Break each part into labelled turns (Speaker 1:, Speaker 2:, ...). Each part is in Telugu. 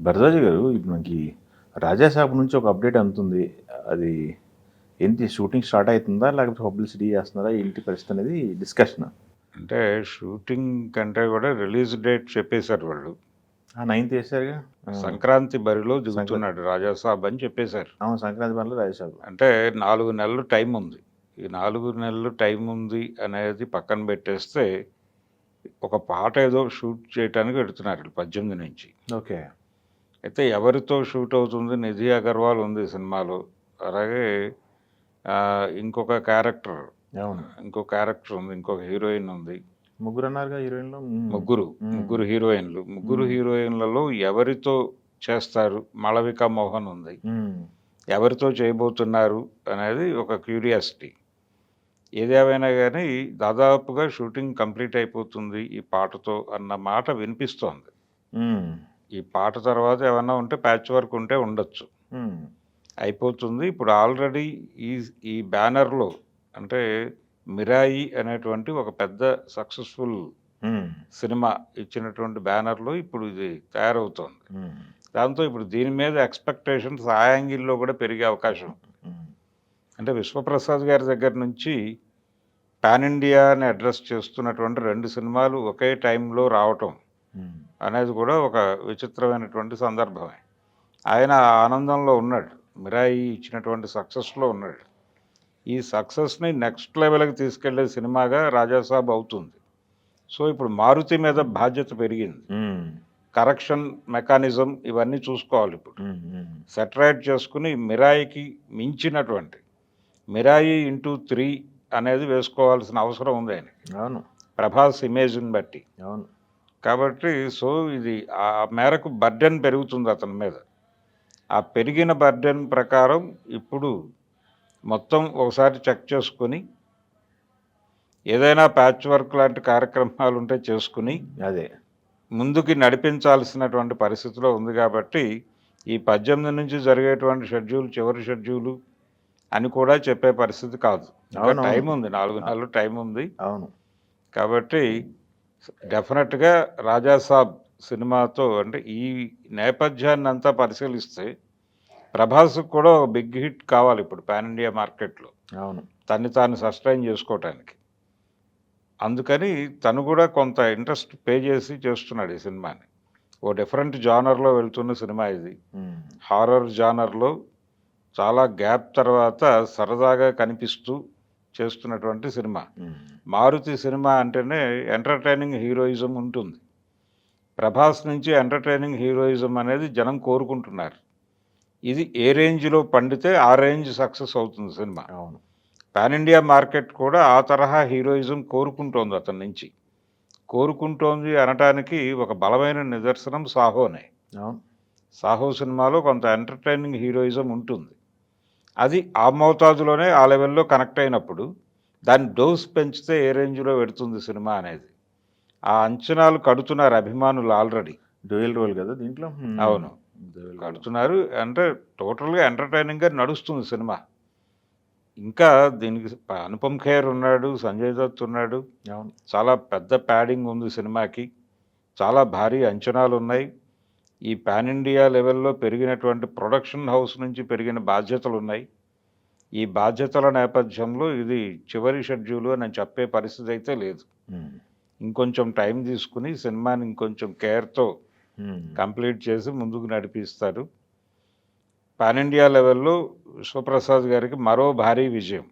Speaker 1: భరద్వాజ్ గారు ఇప్పుడు మనకి రాజా సాబ్ నుంచి ఒక అప్డేట్ అందుతుంది. అది ఏంటి షూటింగ్ స్టార్ట్ అవుతుందా? లేకపోతే పబ్లిసిటీ చేస్తున్నారా? ఏంటి పరిస్థితి అనేది డిస్కషన్.
Speaker 2: అంటే షూటింగ్ కంటే కూడా రిలీజ్ డేట్ చెప్పేశారు వాళ్ళు.
Speaker 1: 9th వేసారుగా.
Speaker 2: సంక్రాంతి బరిలో దిగుతున్నాడు రాజాసాబ్ అని చెప్పేశారు.
Speaker 1: అవును, సంక్రాంతి పనులు రాజా సాబ్.
Speaker 2: అంటే 4 నెలలు టైం ఉంది. ఈ 4 నెలలు టైం ఉంది అనేది పక్కన పెట్టేస్తే ఒక పాట ఏదో షూట్ చేయడానికి పెడుతున్నారు 18 నుంచి.
Speaker 1: ఓకే.
Speaker 2: అయితే ఎవరితో షూట్ అవుతుంది? నిధి అగర్వాల్ ఉంది సినిమాలో. అలాగే ఇంకొక క్యారెక్టర్
Speaker 1: అవును,
Speaker 2: ఇంకో క్యారెక్టర్ ఉంది. ఇంకొక హీరోయిన్ ఉంది.
Speaker 1: ముగ్గురు అన్నారుగా హీరోయిన్లో.
Speaker 2: ముగ్గురు హీరోయిన్లు. ముగ్గురు హీరోయిన్లలో ఎవరితో చేస్తారు? మాళవిక మోహన్ ఉంది. ఎవరితో చేయబోతున్నారు అనేది ఒక క్యూరియాసిటీ. ఏదేమైనా కానీ దాదాపుగా షూటింగ్ కంప్లీట్ అయిపోతుంది ఈ పాటతో అన్న మాట వినిపిస్తోంది. ఈ పాట తర్వాత ఏమన్నా ఉంటే ప్యాచ్ వర్క్ ఉంటే ఉండొచ్చు. అయిపోతుంది. ఇప్పుడు ఆల్రెడీ ఈ బ్యానర్లో అంటే మిరాయి అనేటువంటి ఒక పెద్ద సక్సెస్ఫుల్ సినిమా ఇచ్చినటువంటి బ్యానర్లో ఇప్పుడు ఇది తయారవుతోంది. దాంతో ఇప్పుడు దీని మీద ఎక్స్పెక్టేషన్స్ ఆ యాంగిల్లో కూడా పెరిగే అవకాశం. అంటే విశ్వప్రసాద్ గారి దగ్గర నుంచి పాన్ ఇండియాని అడ్రస్ చేస్తున్నటువంటి 2 సినిమాలు ఒకే టైంలో రావటం అనేది కూడా ఒక విచిత్రమైనటువంటి సందర్భమే. ఆయన ఆనందంలో ఉన్నాడు. మిరాయి ఇచ్చినటువంటి సక్సెస్లో ఉన్నాడు. ఈ సక్సెస్ని నెక్స్ట్ లెవెల్కి తీసుకెళ్లే సినిమాగా రాజాసాబ్ అవుతుంది. సో ఇప్పుడు మారుతి మీద బాధ్యత పెరిగింది. కరెక్షన్ మెకానిజం ఇవన్నీ చూసుకోవాలి. ఇప్పుడు సెటరైట్ చేసుకుని మిరాయికి మించినటువంటి మిరాయి *3 అనేది వేసుకోవాల్సిన అవసరం ఉంది ఆయన.
Speaker 1: అవును,
Speaker 2: ప్రభాస్ ఇమేజ్ని బట్టి.
Speaker 1: అవును.
Speaker 2: కాబట్టి సో ఇది ఆ మేరకు బర్డెన్ పెరుగుతుంది అతని మీద. ఆ పెరిగిన బర్డెన్ ప్రకారం ఇప్పుడు మొత్తం ఒకసారి చెక్ చేసుకుని ఏదైనా ప్యాచ్ వర్క్ లాంటి కార్యక్రమాలు ఉంటే చేసుకుని
Speaker 1: అదే
Speaker 2: ముందుకి నడిపించాల్సినటువంటి పరిస్థితిలో ఉంది. కాబట్టి ఈ 18 నుంచి జరిగేటువంటి షెడ్యూల్ చివరి షెడ్యూలు అని కూడా చెప్పే పరిస్థితి కాదు. టైం ఉంది, 4 నెలలు టైం ఉంది.
Speaker 1: అవును.
Speaker 2: కాబట్టి డెఫినెట్గా రాజాసాబ్ సినిమాతో అంటే ఈ నేపథ్యాన్ని అంతా పరిశీలిస్తే ప్రభాస్కి కూడా ఒక బిగ్ హిట్ కావాలి ఇప్పుడు పాన్ ఇండియా మార్కెట్లో.
Speaker 1: అవును,
Speaker 2: తన్ని తాను సస్టైన్ చేసుకోవటానికి. అందుకని తను కూడా కొంత ఇంట్రెస్ట్ పే చేసి చేస్తున్నాడు ఈ సినిమాని. ఓ డిఫరెంట్ జానర్లో వెళ్తున్న సినిమా ఇది. హారర్ జానర్లో చాలా గ్యాప్ తర్వాత సరదాగా కనిపిస్తూ చేస్తున్నటువంటి సినిమా. మారుతి సినిమా అంటేనే ఎంటర్టైనింగ్ హీరోయిజం ఉంటుంది. ప్రభాస్ నుంచి ఎంటర్టైనింగ్ హీరోయిజం అనేది జనం కోరుకుంటున్నారు. ఇది ఏ రేంజ్లో పండితే ఆ రేంజ్ సక్సెస్ అవుతుంది సినిమా.
Speaker 1: అవును.
Speaker 2: పాన్ ఇండియా మార్కెట్ కూడా ఆ తరహా హీరోయిజం కోరుకుంటోంది అతని నుంచి. కోరుకుంటోంది అనటానికి ఒక బలమైన నిదర్శనం సాహోనే. సాహో సినిమాలో కొంత ఎంటర్టైనింగ్ హీరోయిజం ఉంటుంది. అది ఆ మోతాదులోనే ఆ లెవెల్లో కనెక్ట్ అయినప్పుడు దాన్ని డోస్ పెంచితే ఏ రేంజ్లో పెడుతుంది సినిమా అనేది ఆ అంచనాలు కడుతున్నారు అభిమానులు ఆల్రెడీ.
Speaker 1: డ్యూయల్ రోల్ కదా దీంట్లో.
Speaker 2: అవును, కడుతున్నారు. అంటే టోటల్గా ఎంటర్టైనింగ్గా నడుస్తుంది సినిమా. ఇంకా దీనికి అనుపమ్ ఖేర్ ఉన్నాడు, సంజయ్ దత్ ఉన్నాడు. చాలా పెద్ద ప్యాడింగ్ ఉంది సినిమాకి. చాలా భారీ అంచనాలు ఉన్నాయి. ఈ పాన్ ఇండియా లెవెల్లో పెరిగినటువంటి ప్రొడక్షన్ హౌస్ నుంచి పెరిగిన బాధ్యతలు ఉన్నాయి. ఈ బాధ్యతల నేపథ్యంలో ఇది చివరి షెడ్యూలు అని చెప్పే పరిస్థితి అయితే లేదు. ఇంకొంచెం టైం తీసుకుని సినిమాని ఇంకొంచెం కేర్తో కంప్లీట్ చేసి ముందుకు నడిపిస్తారు. పాన్ ఇండియా లెవెల్లో విశ్వప్రసాద్ గారికి మరో భారీ విజయం.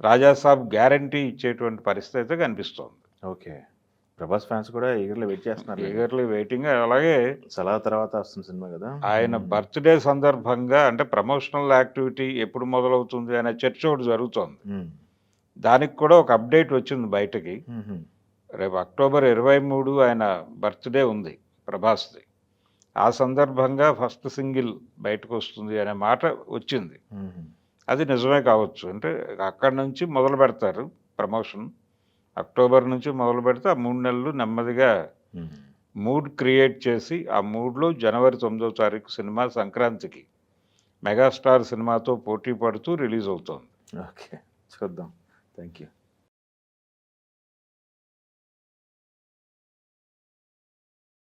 Speaker 2: రాజాసాబ్ గ్యారంటీ ఇచ్చేటువంటి పరిస్థితి అయితే కనిపిస్తోంది.
Speaker 1: ఓకే. ప్రభాస్ ఫ్యాన్స్ కూడా ఈగర్లీ వెయిట్ చేస్తున్నారు.
Speaker 2: Eagerly waiting. అలాగే
Speaker 1: సలా తర్వాత వస్తుంది సినిమా కదా.
Speaker 2: ఆయన బర్త్డే సందర్భంగా అంటే ప్రమోషనల్ యాక్టివిటీ ఎప్పుడు మొదలవుతుంది అనే చర్చ ఒకటి జరుగుతోంది. దానికి కూడా ఒక అప్డేట్ వచ్చింది బయటకి. రేపు అక్టోబర్ 23 ఆయన బర్త్డే ఉంది ప్రభాస్ది. ఆ సందర్భంగా ఫస్ట్ సింగిల్ బయటకు వస్తుంది అనే మాట వచ్చింది. అది నిజమే కావచ్చు. అంటే అక్కడి నుంచి మొదలు పెడతారు ప్రమోషన్. అక్టోబర్ నుంచి మొదలు పెడితే ఆ 3 నెలలు నెమ్మదిగా మూడ్ క్రియేట్ చేసి ఆ మూడ్లో జనవరి 9వ తారీఖు సినిమా సంక్రాంతికి మెగాస్టార్ సినిమాతో పోటీ పడుతూ రిలీజ్ అవుతోంది.
Speaker 1: ఓకే, చూద్దాం. Thank you.